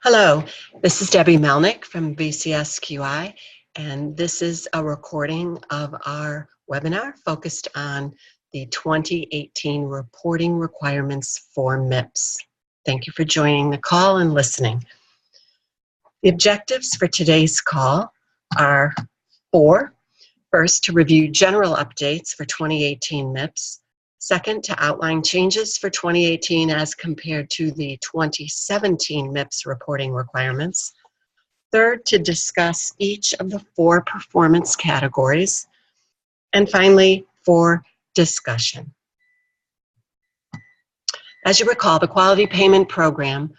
Hello, this is Debbie Melnick from VCSQI, and this is a recording of our webinar focused on the 2018 reporting requirements for MIPS. Thank you for joining the call and listening. The objectives for today's call are four. First, to review general updates for 2018 MIPS. Second, to outline changes for 2018 as compared to the 2017 MIPS reporting requirements. Third, to discuss each of the four performance categories. And finally, for discussion. As you recall, the Quality Payment Program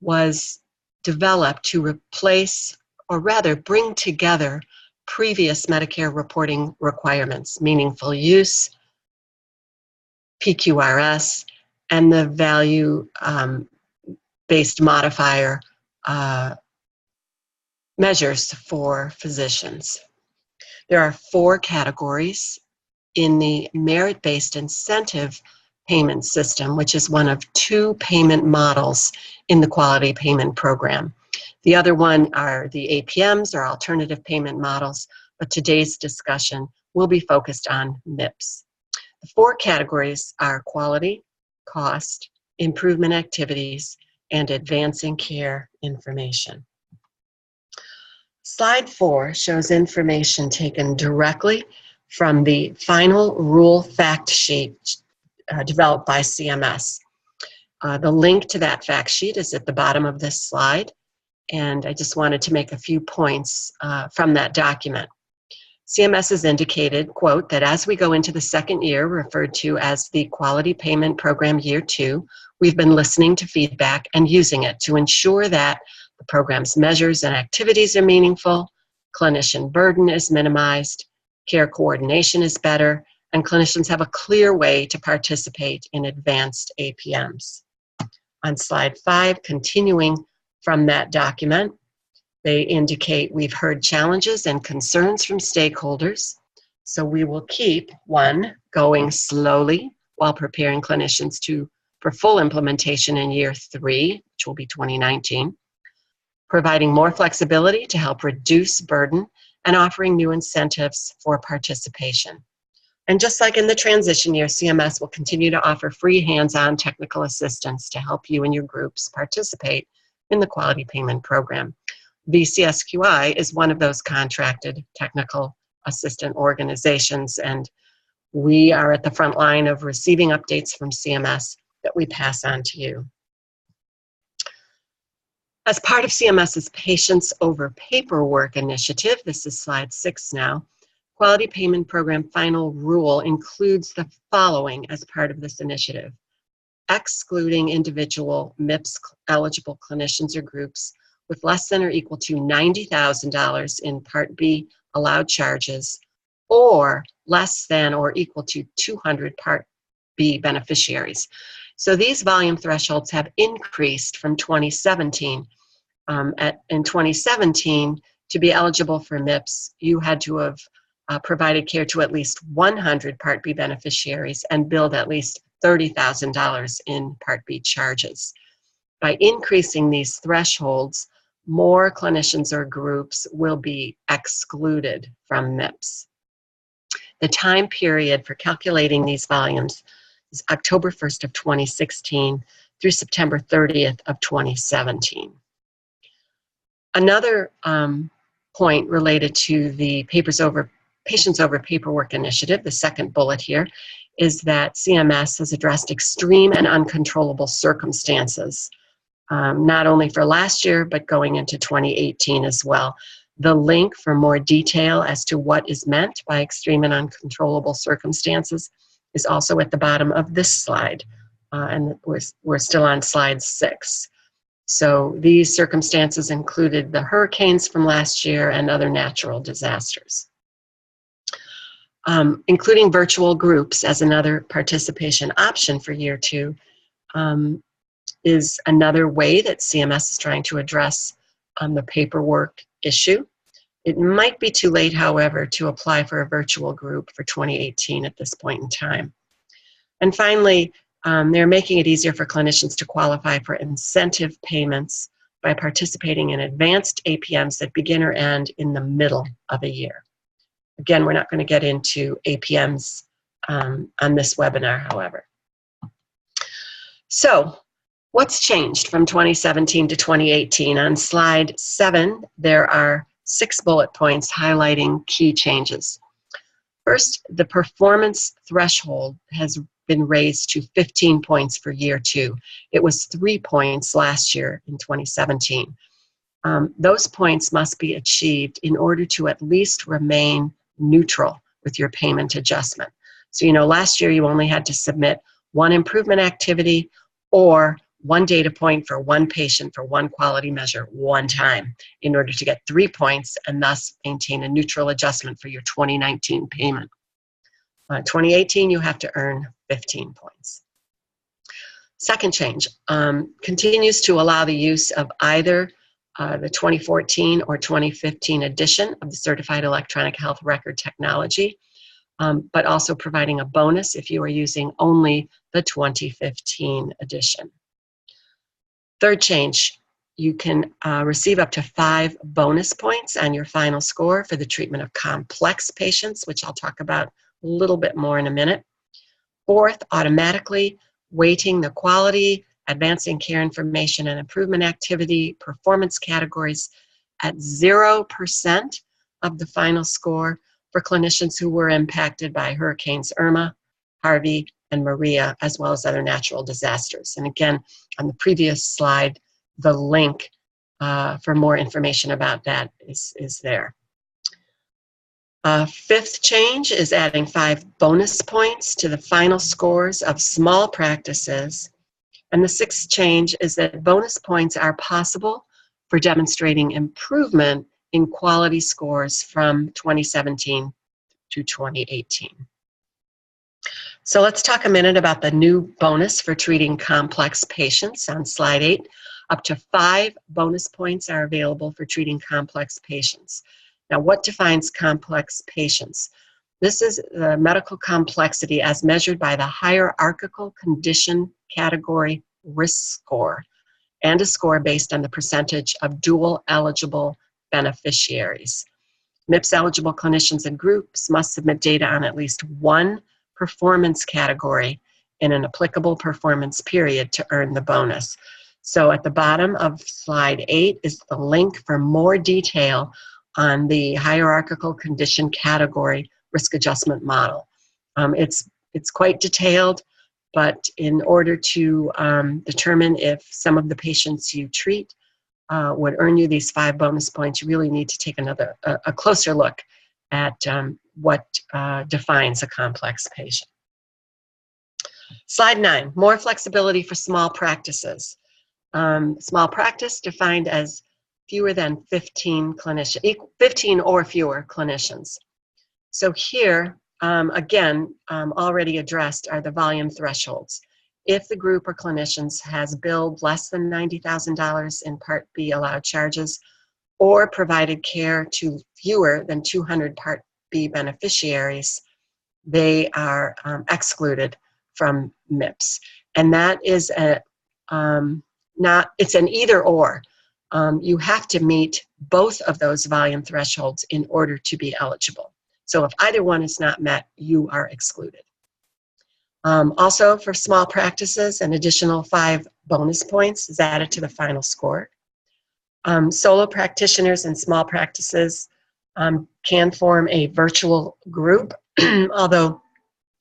was developed to replace, or rather bring together, previous Medicare reporting requirements, meaningful use, PQRS, and the value-based modifier measures for physicians. There are four categories in the merit-based incentive payment system, which is one of two payment models in the Quality Payment Program. The other one are the APMs, or alternative payment models, but today's discussion will be focused on MIPS. The four categories are quality, cost, improvement activities, and advancing care information. Slide 4 shows information taken directly from the Final Rule fact sheet developed by CMS. The link to that fact sheet is at the bottom of this slide, and I just wanted to make a few points from that document. CMS has indicated, quote, that as we go into the second year, referred to as the Quality Payment Program Year 2, we've been listening to feedback and using it to ensure that the program's measures and activities are meaningful, clinician burden is minimized, care coordination is better, and clinicians have a clear way to participate in advanced APMs. On slide 5, continuing from that document, they indicate we've heard challenges and concerns from stakeholders, so we will keep, 1, going slowly while preparing clinicians for full implementation in year 3, which will be 2019, providing more flexibility to help reduce burden, and offering new incentives for participation. And just like in the transition year, CMS will continue to offer free hands-on technical assistance to help you and your groups participate in the Quality Payment Program. VCSQI is one of those contracted technical assistant organizations, and we are at the front line of receiving updates from CMS that we pass on to you. As part of CMS's Patients Over Paperwork initiative, this is slide 6 now, Quality Payment Program Final Rule includes the following as part of this initiative: excluding individual MIPS eligible clinicians or groups with less than or equal to $90,000 in Part B allowed charges, or less than or equal to 200 Part B beneficiaries. So these volume thresholds have increased from 2017. In 2017, to be eligible for MIPS, you had to have provided care to at least 100 Part B beneficiaries and billed at least $30,000 in Part B charges. By increasing these thresholds, more clinicians or groups will be excluded from MIPS. The time period for calculating these volumes is October 1st of 2016 through September 30th of 2017. Another point related to the Patients Over Paperwork initiative, the second bullet here, is that CMS has addressed extreme and uncontrollable circumstances, not only for last year, but going into 2018 as well. The link for more detail as to what is meant by extreme and uncontrollable circumstances is also at the bottom of this slide, and we're still on slide 6. So these circumstances included the hurricanes from last year and other natural disasters. Including virtual groups as another participation option for year 2 is another way that CMS is trying to address the paperwork issue. It might be too late, however, to apply for a virtual group for 2018 at this point in time. And finally, they're making it easier for clinicians to qualify for incentive payments by participating in advanced APMs that begin or end in the middle of a year. Again, we're not going to get into APMs on this webinar, however. So, what's changed from 2017 to 2018? On slide 7, there are 6 bullet points highlighting key changes. First, the performance threshold has been raised to 15 points for year 2. It was 3 points last year in 2017. Those points must be achieved in order to at least remain neutral with your payment adjustment. So, you know, last year you only had to submit 1 improvement activity or 1 data point for 1 patient for 1 quality measure 1 time in order to get 3 points and thus maintain a neutral adjustment for your 2019 payment. 2018, you have to earn 15 points. Second change continues to allow the use of either the 2014 or 2015 edition of the Certified Electronic Health Record technology, but also providing a bonus if you are using only the 2015 edition. Third change, you can receive up to 5 bonus points on your final score for the treatment of complex patients, which I'll talk about a little bit more in a minute. Fourth, automatically weighting the quality, advancing care information and improvement activity performance categories at 0% of the final score for clinicians who were impacted by Hurricanes Irma, Harvey, and Maria, as well as other natural disasters. And again, on the previous slide, the link for more information about that is there. Fifth change is adding 5 bonus points to the final scores of small practices. And the 6th change is that bonus points are possible for demonstrating improvement in quality scores from 2017 to 2018. So let's talk a minute about the new bonus for treating complex patients on slide 8. Up to 5 bonus points are available for treating complex patients. Now, what defines complex patients? This is the medical complexity as measured by the hierarchical condition category risk score and a score based on the percentage of dual eligible beneficiaries. MIPS eligible clinicians and groups must submit data on at least 1 performance category in an applicable performance period to earn the bonus. So at the bottom of slide 8 is the link for more detail on the hierarchical condition category risk adjustment model. It's quite detailed, but in order to determine if some of the patients you treat would earn you these 5 bonus points, you really need to take a closer look at what defines a complex patient. Slide 9, more flexibility for small practices. Small practice defined as fewer than 15 clinicians, 15 or fewer clinicians. So here, again, already addressed are the volume thresholds. If the group or clinicians has billed less than $90,000 in Part B allowed charges or provided care to fewer than 200 Part B beneficiaries, they are excluded from MIPS. And that is it's an either or. You have to meet both of those volume thresholds in order to be eligible. So if either one is not met, you are excluded. Also, for small practices, an additional 5 bonus points is added to the final score. Solo practitioners and small practices can form a virtual group, although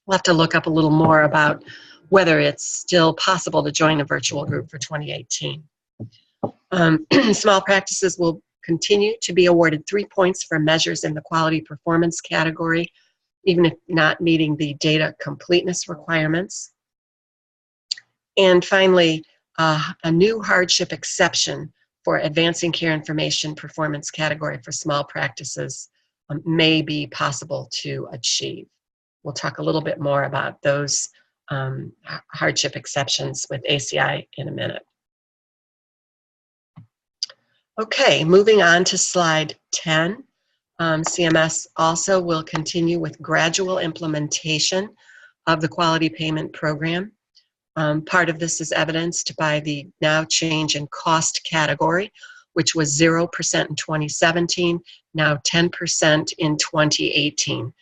we'll have to look up a little more about whether it's still possible to join a virtual group for 2018. Small practices will continue to be awarded 3 points for measures in the quality performance category, even if not meeting the data completeness requirements. And finally, a new hardship exception for advancing care information performance category for small practices may be possible to achieve. We'll talk a little bit more about those hardship exceptions with ACI in a minute. Okay, moving on to slide 10. CMS also will continue with gradual implementation of the quality payment program. Part of this is evidenced by the now change in cost category, which was 0% in 2017, now 10% in 2018.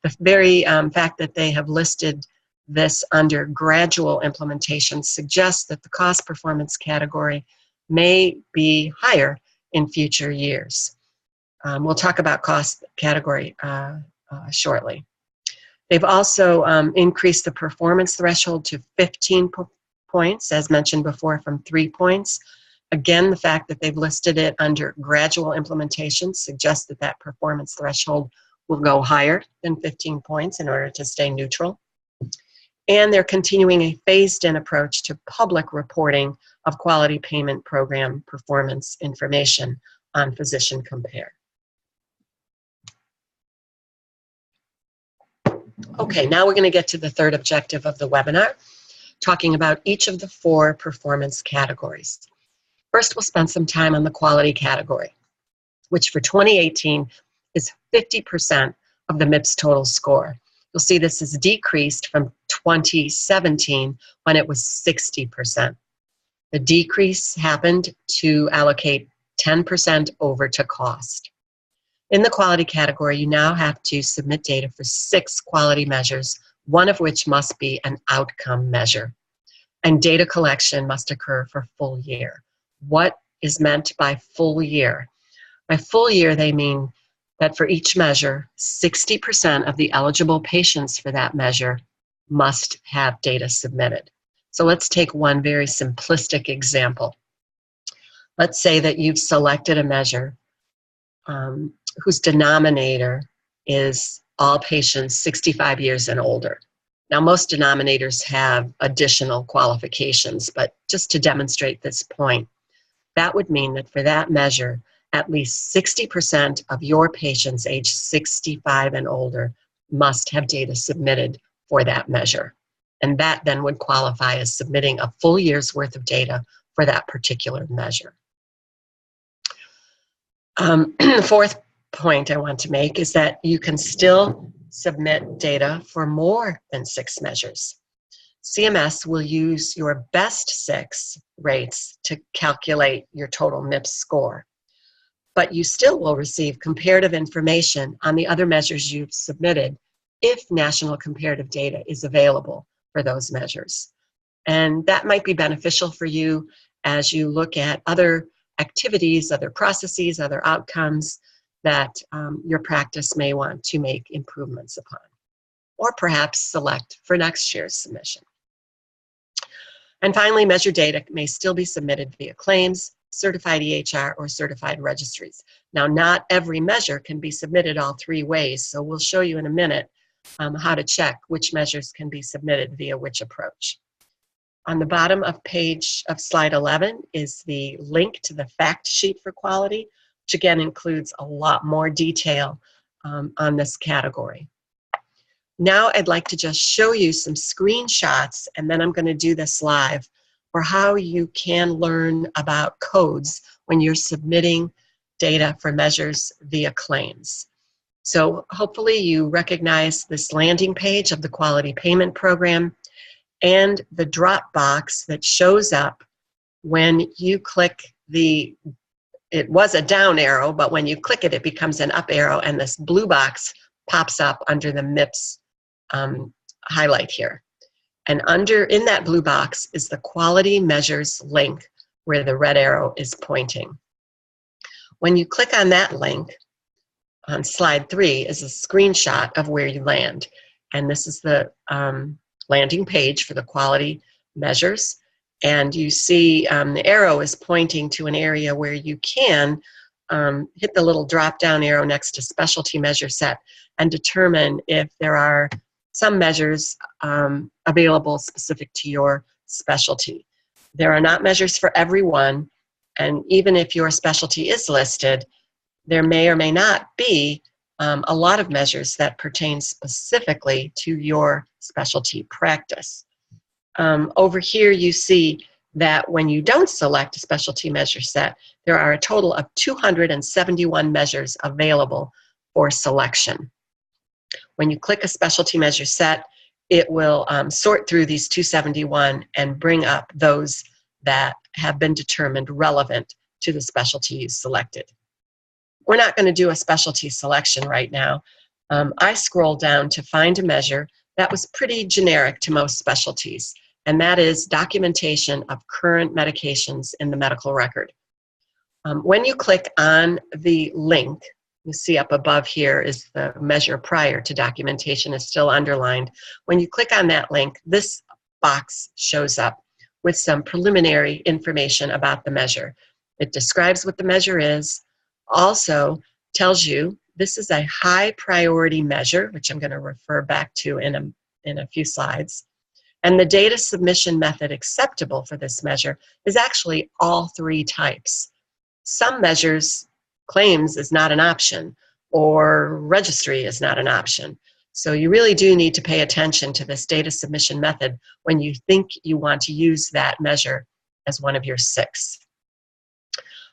The very fact that they have listed this under gradual implementation suggests that the cost performance category may be higher in future years. We'll talk about cost category shortly. They've also increased the performance threshold to 15 points, as mentioned before, from 3 points. Again, the fact that they've listed it under gradual implementation suggests that that performance threshold will go higher than 15 points in order to stay neutral. And they're continuing a phased-in approach to public reporting of quality payment program performance information on Physician Compare. Okay, now we're going to get to the third objective of the webinar, talking about each of the 4 performance categories. First, we'll spend some time on the quality category, which for 2018 is 50% of the MIPS total score. You'll see this is decreased from 2017 when it was 60%. The decrease happened to allocate 10% over to cost. In the quality category, you now have to submit data for 6 quality measures, one of which must be an outcome measure. And data collection must occur for full year. What is meant by full year? By full year, they mean that for each measure, 60% of the eligible patients for that measure must have data submitted. So let's take one very simplistic example. Let's say that you've selected a measure whose denominator is all patients 65 years and older. Now, most denominators have additional qualifications, but just to demonstrate this point, that would mean that for that measure, at least 60% of your patients aged 65 and older must have data submitted for that measure. And that then would qualify as submitting a full year's worth of data for that particular measure. The fourth point I want to make is that you can still submit data for more than 6 measures. CMS will use your best 6 rates to calculate your total MIPS score, but you still will receive comparative information on the other measures you've submitted if national comparative data is available for those measures. And that might be beneficial for you as you look at other activities, other processes, other outcomes that your practice may want to make improvements upon, or perhaps select for next year's submission. And finally, measure data may still be submitted via claims, certified EHR, or certified registries. Now, not every measure can be submitted all 3 ways, so we'll show you in a minute how to check which measures can be submitted via which approach. On the bottom of slide 11 is the link to the fact sheet for quality, which again includes a lot more detail on this category. Now I'd like to just show you some screenshots, and then I'm going to do this live, for how you can learn about codes when you're submitting data for measures via claims. So hopefully you recognize this landing page of the quality payment program and the drop box that shows up when you click it was a down arrow, but when you click it, it becomes an up arrow, and this blue box pops up under the MIPS highlight here. And in that blue box is the quality measures link where the red arrow is pointing. When you click on that link, on slide 3 is a screenshot of where you land. And this is the landing page for the quality measures. And you see the arrow is pointing to an area where you can hit the little drop-down arrow next to specialty measure set and determine if there are some measures available specific to your specialty. There are not measures for everyone, and even if your specialty is listed, there may or may not be a lot of measures that pertain specifically to your specialty practice. Over here you see that when you don't select a specialty measure set, there are a total of 271 measures available for selection. When you click a specialty measure set, it will sort through these 271 and bring up those that have been determined relevant to the specialty you selected. We're not going to do a specialty selection right now. I scrolled down to find a measure that was pretty generic to most specialties, and that is documentation of current medications in the medical record. When you click on the link, you see up above here is the measure prior to documentation is still underlined. When you click on that link, this box shows up with some preliminary information about the measure. It describes what the measure is, also tells you this is a high priority measure, which I'm going to refer back to in a few slides. And the data submission method acceptable for this measure is actually all three types. Some measures, claims is not an option, or registry is not an option. So you really do need to pay attention to this data submission method when you think you want to use that measure as one of your 6.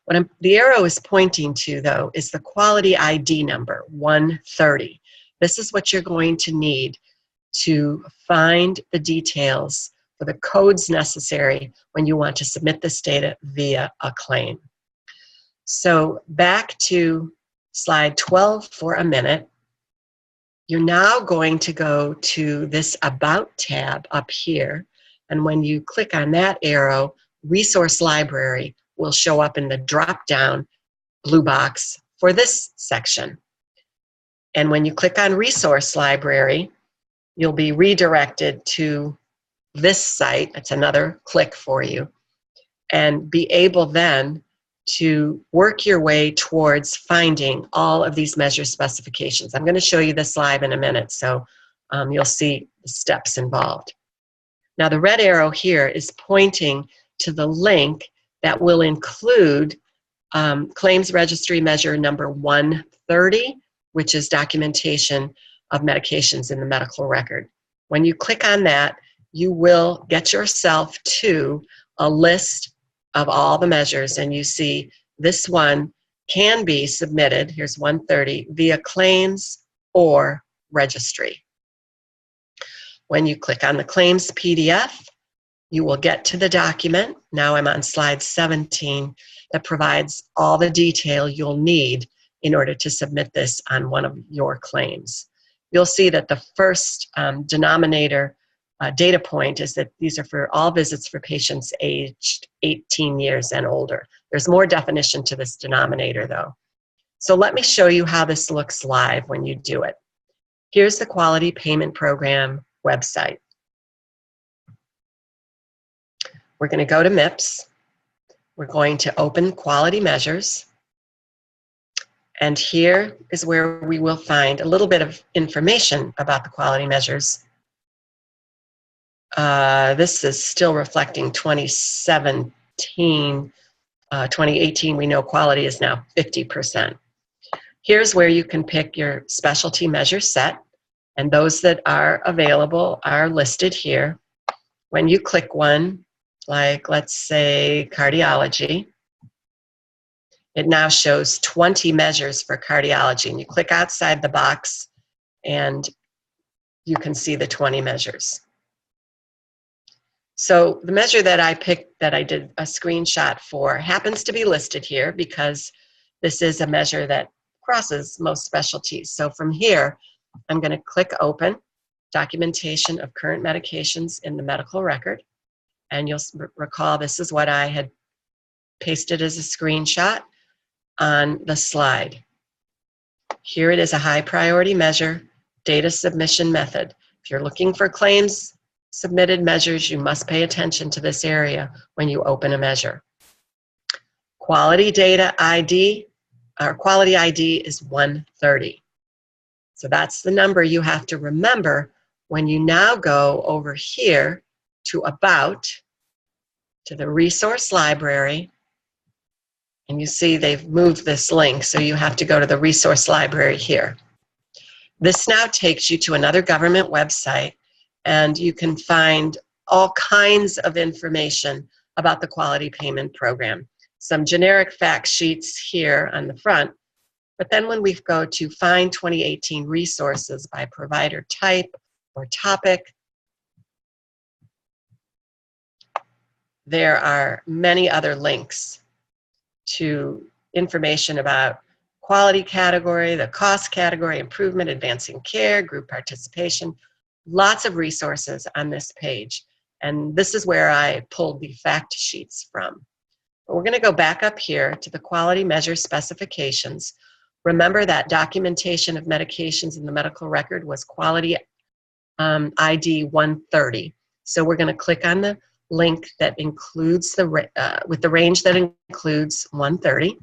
What the arrow is pointing to, though, is the quality ID number, 130. This is what you're going to need to find the details for the codes necessary when you want to submit this data via a claim. So back to slide 12 for a minute. You're now going to go to this About tab up here, and when you click on that arrow, Resource Library will show up in the drop-down blue box for this section. And when you click on Resource Library, you'll be redirected to this site. It's another click for you, and be able then to work your way towards finding all of these measure specifications. I'm going to show you this live in a minute, so you'll see the steps involved. Now, the red arrow here is pointing to the link that will include Claims Registry Measure number 130, which is documentation of medications in the medical record. When you click on that, you will get yourself to a list of all the measures, and you see this one can be submitted, here's 130, via claims or registry. When you click on the claims PDF, you will get to the document. Now I'm on slide 17 that provides all the detail you'll need in order to submit this on one of your claims. You'll see that the first denominator data point is that these are for all visits for patients aged 18 years and older. There's more definition to this denominator, though. So let me show you how this looks live when you do it. Here's the Quality Payment Program website. We're going to go to MIPS. We're going to open Quality Measures. And here is where we will find a little bit of information about the quality measures. This is still reflecting 2017. 2018, we know quality is now 50%. Here's where you can pick your specialty measure set, and those that are available are listed here. When you click one, like let's say cardiology, it now shows 20 measures for cardiology, and you click outside the box and you can see the 20 measures. So the measure that I picked, that I did a screenshot for, happens to be listed here because this is a measure that crosses most specialties. So from here, I'm going to click Open, Documentation of Current Medications in the Medical Record. And you'll recall this is what I had pasted as a screenshot on the slide. Here it is, a high priority measure, data submission method. If you're looking for claims submitted measures, you must pay attention to this area when you open a measure. Quality data ID, our quality ID is 130. So that's the number you have to remember when you now go over here to About, to the Resource Library, and you see they've moved this link, so you have to go to the Resource Library here. This now takes you to another government website, and you can find all kinds of information about the Quality Payment Program. Some generic fact sheets here on the front, but then when we go to Find 2018 Resources by provider type or topic, there are many other links to information about quality category, the cost category, improvement, advancing care, group participation, lots of resources on this page. And this is where I pulled the fact sheets from. But we're going to go back up here to the quality measure specifications. Remember that documentation of medications in the medical record was quality ID 130. So we're going to click on the link that includes with the range that includes 130.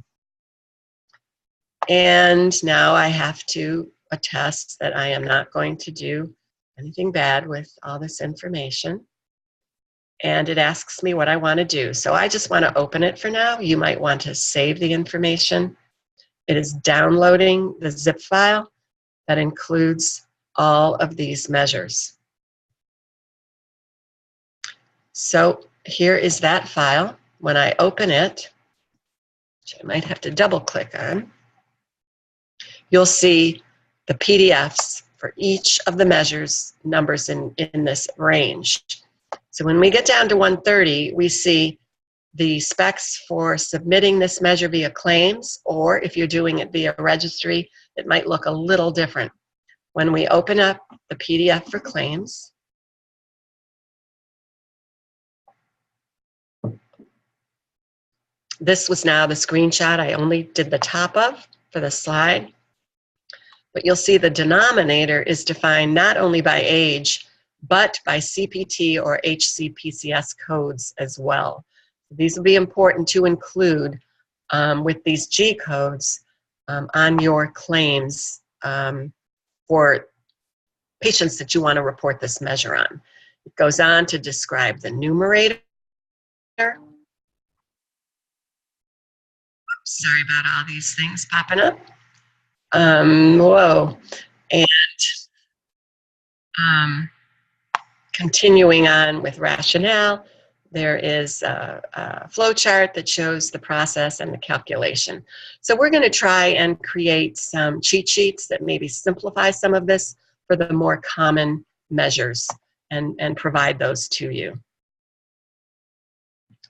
And now I have to attest that I am not going to do anything bad with all this information. And it asks me what I want to do. So I just want to open it for now. You might want to save the information. It is downloading the zip file that includes all of these measures. So here is that file. When I open it, which I might have to double click on, you'll see the PDFs for each of the measures numbers in this range. So when we get down to 130, we see the specs for submitting this measure via claims, or if you're doing it via registry, it might look a little different. When we open up the PDF for claims, this was now the screenshot I only did the top of for the slide. But you'll see the denominator is defined not only by age, but by CPT or HCPCS codes as well. These will be important to include with these G codes on your claims for patients that you want to report this measure on. It goes on to describe the numerator. Oops, sorry about all these things popping up. Whoa. And continuing on with rationale, there is a flow chart that shows the process and the calculation. So we're going to try and create some cheat sheets that maybe simplify some of this for the more common measures and provide those to you.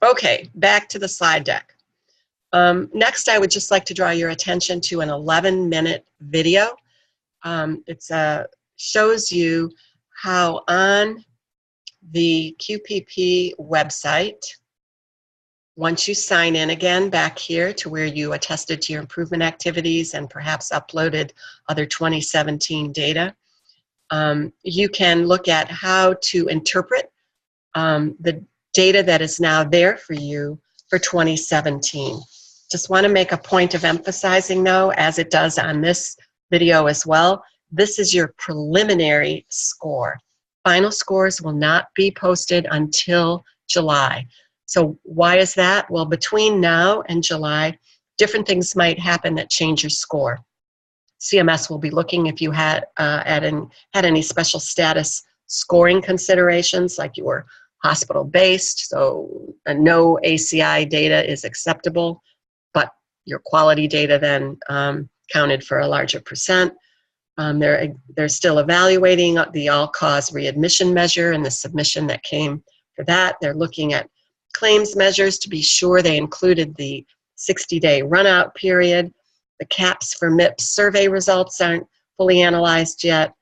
Okay, back to the slide deck. Next, I would just like to draw your attention to an 11-minute video. It shows you how on the QPP website, once you sign in again back here to where you attested to your improvement activities and perhaps uploaded other 2017 data, you can look at how to interpret the data that is now there for you for 2017. Just want to make a point of emphasizing, though, as it does on this video as well, this is your preliminary score. Final scores will not be posted until July. So why is that? Well, between now and July, different things might happen that change your score. CMS will be looking if you had any special status scoring considerations, like you were hospital-based, so no ACI data is acceptable, but your quality data then counted for a larger percent. They're still evaluating the all-cause readmission measure and the submission that came for that. They're looking at claims measures to be sure they included the 60-day run-out period. The CAPS for MIPS survey results aren't fully analyzed yet.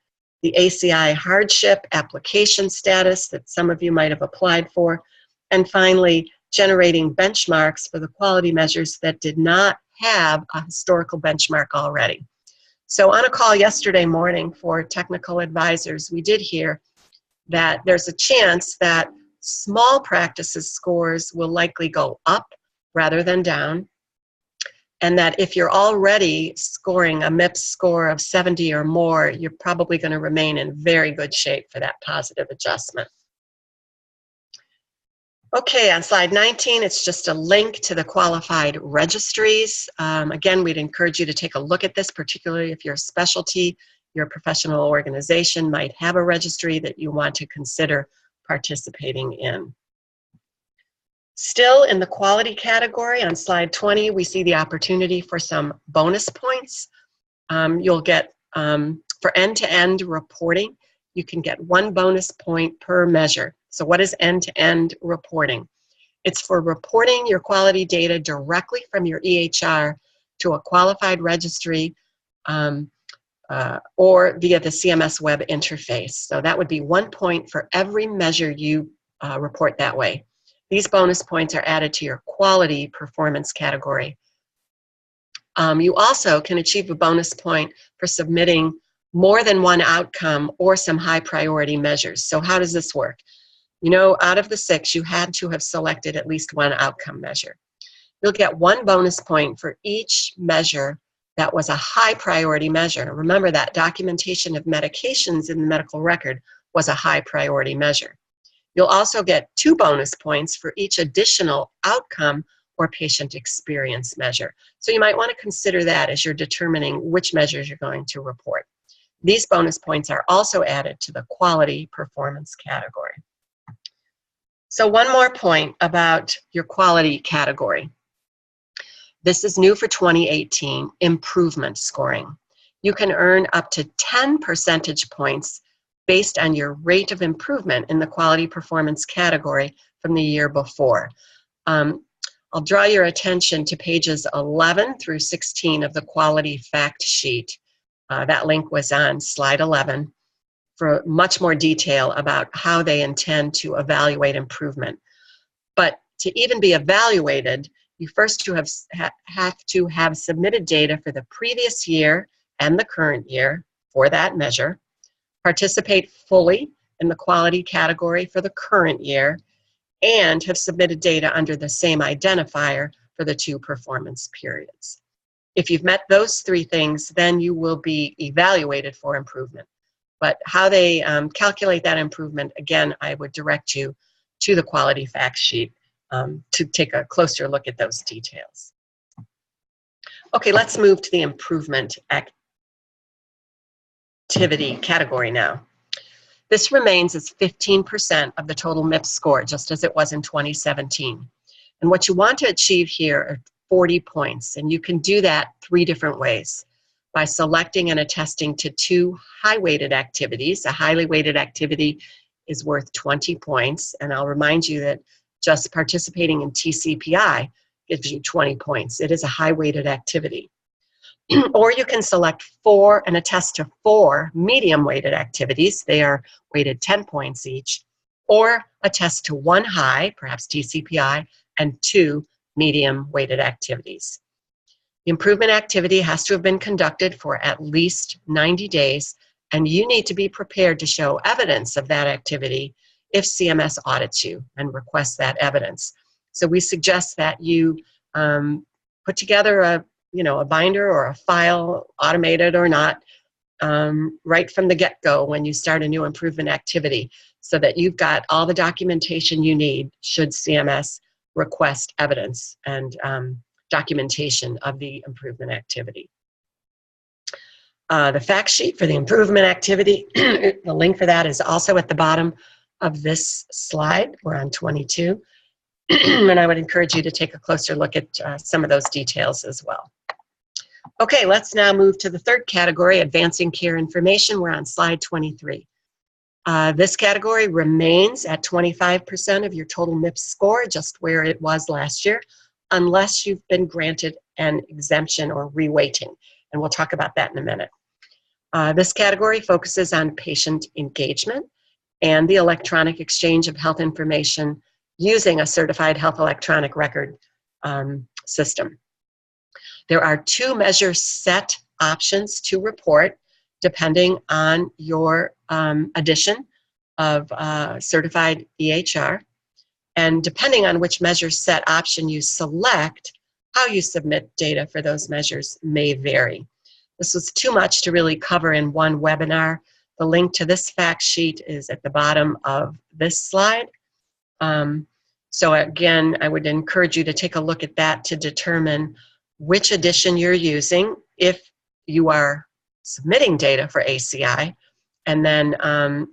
The ACI hardship application status that some of you might have applied for. And finally, generating benchmarks for the quality measures that did not have a historical benchmark already. So on a call yesterday morning for technical advisors, we did hear that there's a chance that small practices scores will likely go up rather than down, and that if you're already scoring a MIPS score of 70 or more, you're probably going to remain in very good shape for that positive adjustment. Okay, on slide 19, it's just a link to the qualified registries. Again, we'd encourage you to take a look at this, particularly if your specialty, your professional organization might have a registry that you want to consider participating in. Still in the quality category, on slide 20, we see the opportunity for some bonus points. You'll get, for end-to-end reporting, you can get 1 bonus point per measure. So what is end-to-end reporting? It's for reporting your quality data directly from your EHR to a qualified registry or via the CMS web interface. So that would be 1 point for every measure you report that way. These bonus points are added to your quality performance category. You also can achieve a bonus point for submitting more than one outcome or some high priority measures. So how does this work? You know, out of the 6, you had to have selected at least one outcome measure. You'll get 1 bonus point for each measure that was a high priority measure. Remember that documentation of medications in the medical record was a high priority measure. You'll also get 2 bonus points for each additional outcome or patient experience measure. So you might want to consider that as you're determining which measures you're going to report. These bonus points are also added to the quality performance category. So one more point about your quality category. This is new for 2018, improvement scoring. You can earn up to 10 percentage points based on your rate of improvement in the quality performance category from the year before. I'll draw your attention to pages 11 through 16 of the quality fact sheet. That link was on slide 11 for much more detail about how they intend to evaluate improvement. But to even be evaluated, you first have to have submitted data for the previous year and the current year for that measure, participate fully in the quality category for the current year, and have submitted data under the same identifier for the 2 performance periods. If you've met those 3 things, then you will be evaluated for improvement. But how they calculate that improvement, again, I would direct you to the quality fact sheet to take a closer look at those details. Okay, let's move to the improvement activity category now. This remains as 15% of the total MIPS score, just as it was in 2017. And what you want to achieve here are 40 points, and you can do that 3 different ways. By selecting and attesting to 2 high-weighted activities. A highly weighted activity is worth 20 points, and I'll remind you that just participating in TCPI gives you 20 points. It is a high-weighted activity. Or you can select 4 and attest to 4 medium-weighted activities. They are weighted 10 points each. Or attest to 1 high, perhaps TCPI, and 2 medium-weighted activities. The improvement activity has to have been conducted for at least 90 days, and you need to be prepared to show evidence of that activity if CMS audits you and requests that evidence. So we suggest that you put together a binder or a file, automated or not, right from the get-go when you start a new improvement activity, so that you've got all the documentation you need should CMS request evidence and documentation of the improvement activity. The fact sheet for the improvement activity, the link for that is also at the bottom of this slide. We're on 22. And I would encourage you to take a closer look at some of those details as well. Okay, let's now move to the 3rd category, advancing care information. We're on slide 23. This category remains at 25% of your total MIPS score, just where it was last year, unless you've been granted an exemption or reweighting. And we'll talk about that in a minute. This category focuses on patient engagement and the electronic exchange of health information using a certified health electronic record system. There are 2 measure set options to report depending on your addition of certified EHR. And depending on which measure set option you select, how you submit data for those measures may vary. This was too much to really cover in one webinar. The link to this fact sheet is at the bottom of this slide. So again, I would encourage you to take a look at that to determine which edition you're using if you are submitting data for ACI, and then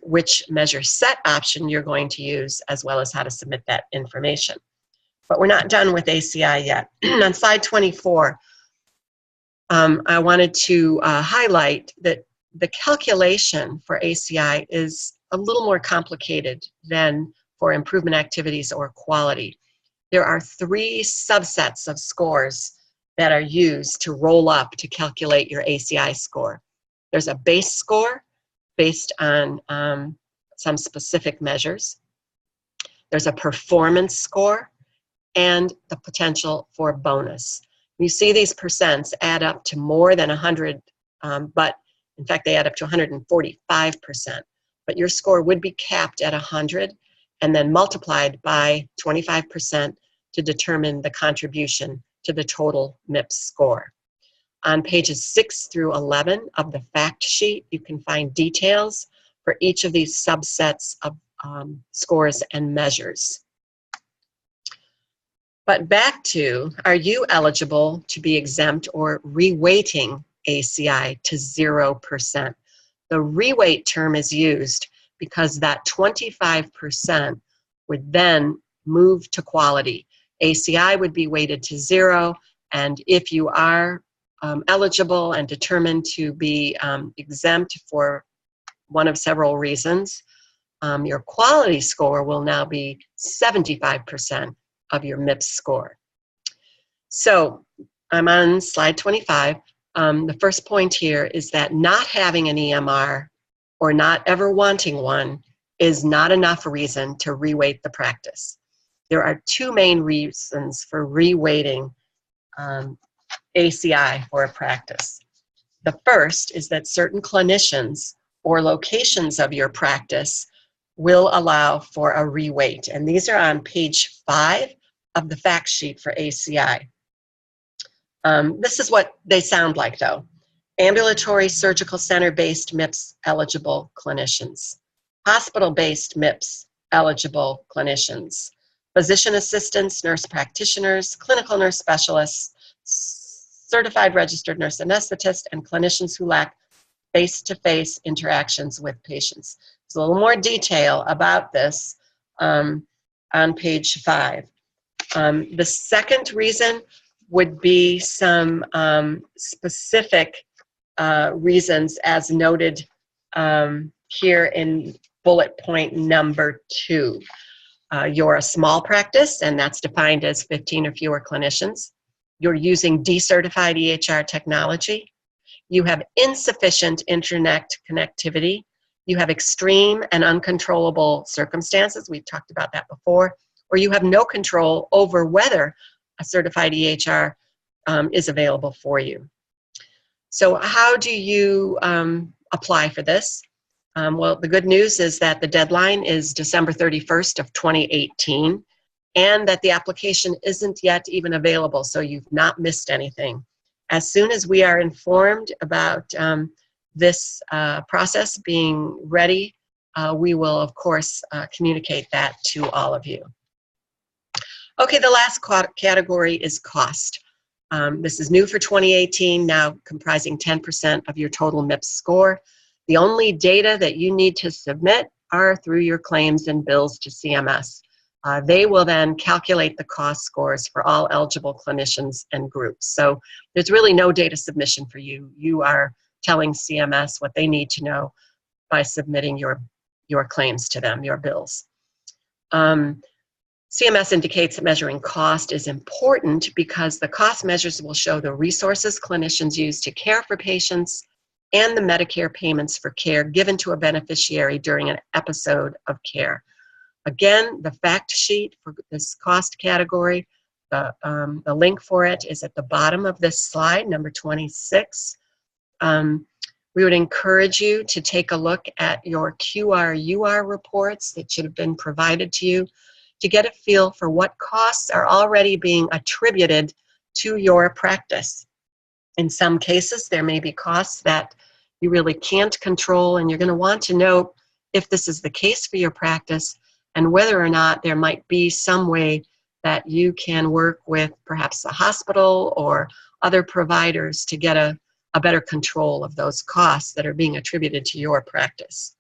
which measure set option you're going to use, as well as how to submit that information. But we're not done with ACI yet. On slide 24, I wanted to highlight that the calculation for ACI is a little more complicated than for improvement activities or quality. there are three subsets of scores that are used to roll up to calculate your ACI score. There's a base score based on some specific measures. There's a performance score and the potential for bonus. You see these percents add up to more than 100, but in fact they add up to 145%. But your score would be capped at 100 and then multiplied by 25% to determine the contribution to the total MIPS score. On pages 6 through 11 of the fact sheet, you can find details for each of these subsets of scores and measures. But back to, are you eligible to be exempt or reweighting ACI to 0%? The reweight term is used because that 25% would then move to quality. ACI would be weighted to 0, and if you are eligible and determined to be exempt for one of several reasons, your quality score will now be 75% of your MIPS score. So I'm on slide 25. The first point here is that not having an EMR or not ever wanting one is not enough reason to reweight the practice. There are two main reasons for reweighting ACI for a practice. The first is that certain clinicians or locations of your practice will allow for a reweight, and these are on page 5 of the fact sheet for ACI. This is what they sound like, though. Ambulatory surgical center-based MIPS eligible clinicians, hospital-based MIPS eligible clinicians, physician assistants, nurse practitioners, clinical nurse specialists, certified registered nurse anesthetist, and clinicians who lack face-to-face interactions with patients. There's a little more detail about this on page 5. The second reason would be some specific reasons as noted here in bullet point number 2. You're a small practice, and that's defined as 15 or fewer clinicians. You're using decertified EHR technology. You have insufficient internet connectivity. You have extreme and uncontrollable circumstances. We've talked about that before. Or you have no control over whether a certified EHR is available for you. So how do you apply for this? Well, the good news is that the deadline is December 31st of 2018, and that the application isn't yet even available, so you've not missed anything. As soon as we are informed about this process being ready, we will, of course, communicate that to all of you. Okay, the last category is cost. This is new for 2018, now comprising 10% of your total MIPS score. The only data that you need to submit are through your claims and bills to CMS. They will then calculate the cost scores for all eligible clinicians and groups. So there's really no data submission for you. You are telling CMS what they need to know by submitting your claims to them, your bills. CMS indicates that measuring cost is important because the cost measures will show the resources clinicians use to care for patients and the Medicare payments for care given to a beneficiary during an episode of care. Again, the fact sheet for this cost category, the link for it is at the bottom of this slide, number 26. We would encourage you to take a look at your QR/UR reports that should have been provided to you to get a feel for what costs are already being attributed to your practice. In some cases, there may be costs that you really can't control, and you're going to want to know if this is the case for your practice and whether or not there might be some way that you can work with perhaps a hospital or other providers to get a better control of those costs that are being attributed to your practice.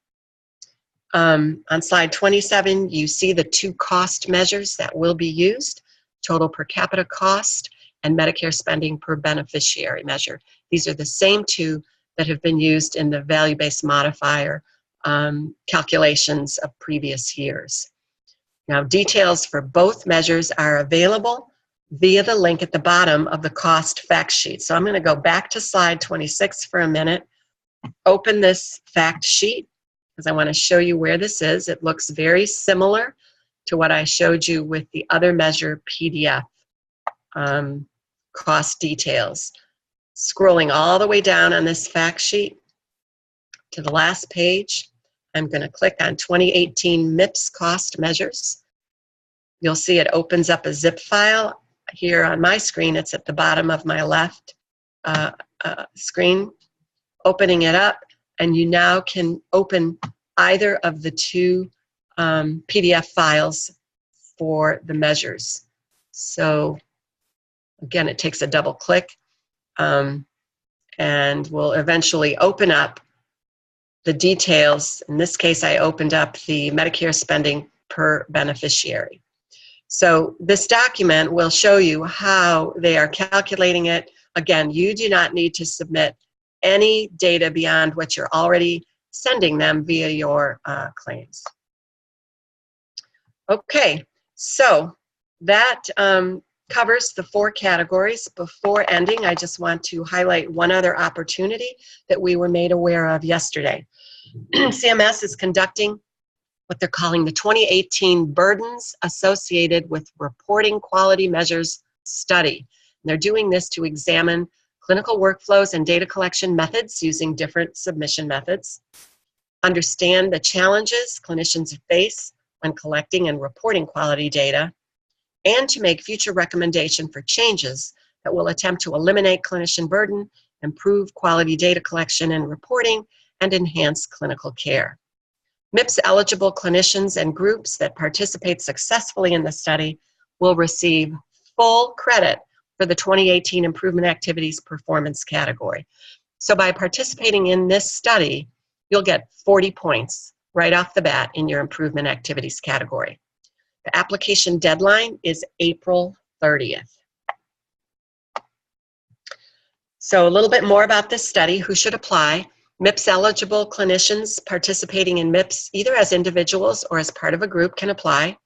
On slide 27, you see the two cost measures that will be used, total per capita cost and Medicare spending per beneficiary measure. These are the same two that have been used in the value-based modifier calculations of previous years. Now, details for both measures are available via the link at the bottom of the cost fact sheet. So I'm going to go back to slide 26 for a minute, open this fact sheet, because I want to show you where this is. It looks very similar to what I showed you with the other measure PDF cost details. Scrolling all the way down on this fact sheet to the last page, I'm going to click on 2018 MIPS cost measures. You'll see it opens up a zip file. Here on my screen, it's at the bottom of my left screen. Opening it up, and you now can open either of the two PDF files for the measures. So again, it takes a double click and will eventually open up the details. In this case, I opened up the Medicare spending per beneficiary. So this document will show you how they are calculating it. Again, you do not need to submit any data beyond what you're already sending them via your claims. Okay, so that covers the 4 categories. Before ending, I just want to highlight one other opportunity that we were made aware of yesterday. CMS is conducting what they're calling the 2018 Burdens Associated with Reporting Quality Measures Study. And they're doing this to examine clinical workflows and data collection methods using different submission methods, understand the challenges clinicians face when collecting and reporting quality data, and to make future recommendation for changes that will attempt to eliminate clinician burden, improve quality data collection and reporting, and enhance clinical care. MIPS eligible clinicians and groups that participate successfully in the study will receive full credit for the 2018 Improvement Activities Performance category. So by participating in this study, you'll get 40 points right off the bat in your Improvement Activities category. The application deadline is April 30th. So a little bit more about this study, who should apply. MIPS eligible clinicians participating in MIPS either as individuals or as part of a group can apply.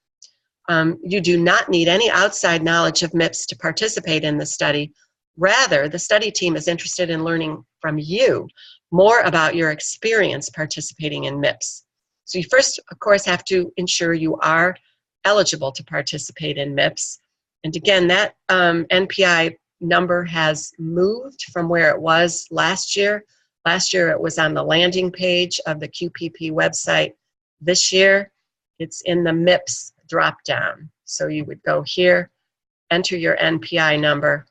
You do not need any outside knowledge of MIPS to participate in the study. Rather, the study team is interested in learning from you more about your experience participating in MIPS. So you first, of course, have to ensure you are eligible to participate in MIPS. And again, that NPI number has moved from where it was last year. Last year, it was on the landing page of the QPP website. This year, it's in the MIPS drop-down. So you would go here, enter your NPI number.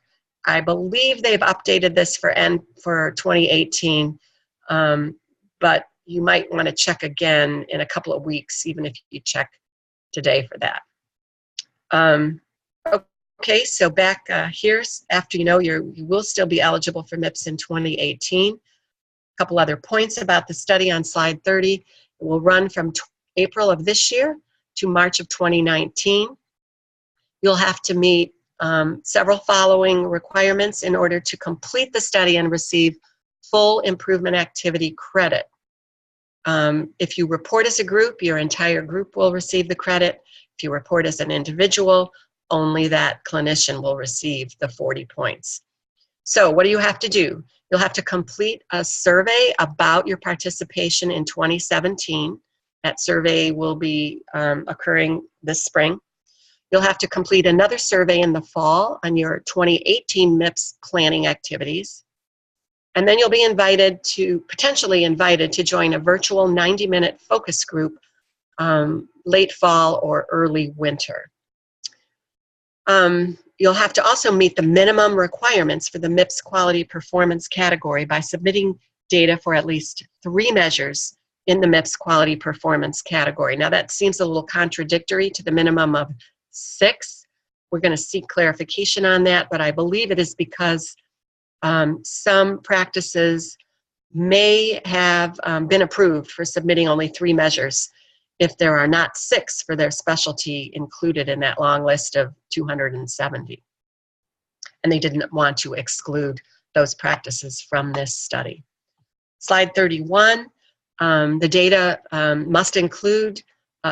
I believe they've updated this for 2018, but you might want to check again in a couple of weeks, even if you check today for that. Okay, so back here, after you know you will still be eligible for MIPS in 2018. A couple other points about the study on slide 30. It will run from April of this year to March of 2019. You'll have to meet several following requirements in order to complete the study and receive full improvement activity credit. If you report as a group, your entire group will receive the credit. If you report as an individual, only that clinician will receive the 40 points. So what do you have to do? You'll have to complete a survey about your participation in 2017. That survey will be occurring this spring. You'll have to complete another survey in the fall on your 2018 MIPS planning activities. And then you'll be potentially invited to join a virtual 90-minute focus group late fall or early winter. You'll have to also meet the minimum requirements for the MIPS quality performance category by submitting data for at least 3 measures in the MIPS quality performance category. Now that seems a little contradictory to the minimum of 6. We're going to seek clarification on that, but I believe it is because some practices may have been approved for submitting only 3 measures if there are not 6 for their specialty included in that long list of 270. And they didn't want to exclude those practices from this study. Slide 31, the data must include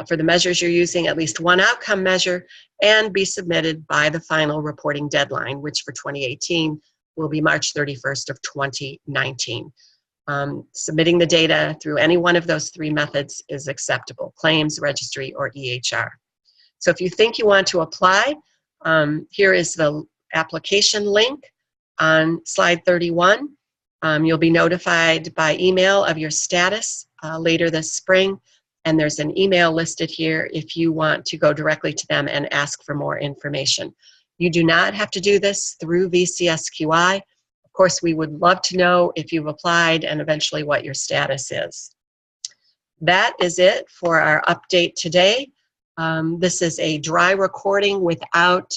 for the measures you're using, at least one outcome measure, and be submitted by the final reporting deadline, which for 2018 will be March 31st of 2019. Submitting the data through any one of those three methods is acceptable: claims, registry, or EHR. So if you think you want to apply, here is the application link on slide 31. You'll be notified by email of your status later this spring, and there's an email listed here if you want to go directly to them and ask for more information. You do not have to do this through VCSQI. Of course, we would love to know if you've applied and eventually what your status is. That is it for our update today. This is a dry recording without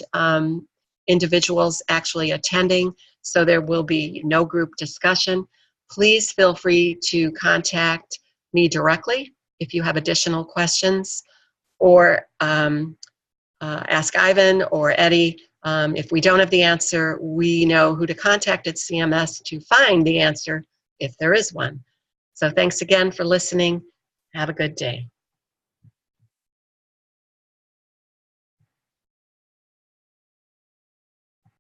individuals actually attending, so there will be no group discussion. Please feel free to contact me directly if you have additional questions, or ask Ivan or Eddie. If we don't have the answer, we know who to contact at CMS to find the answer if there is one. So thanks again for listening. Have a good day.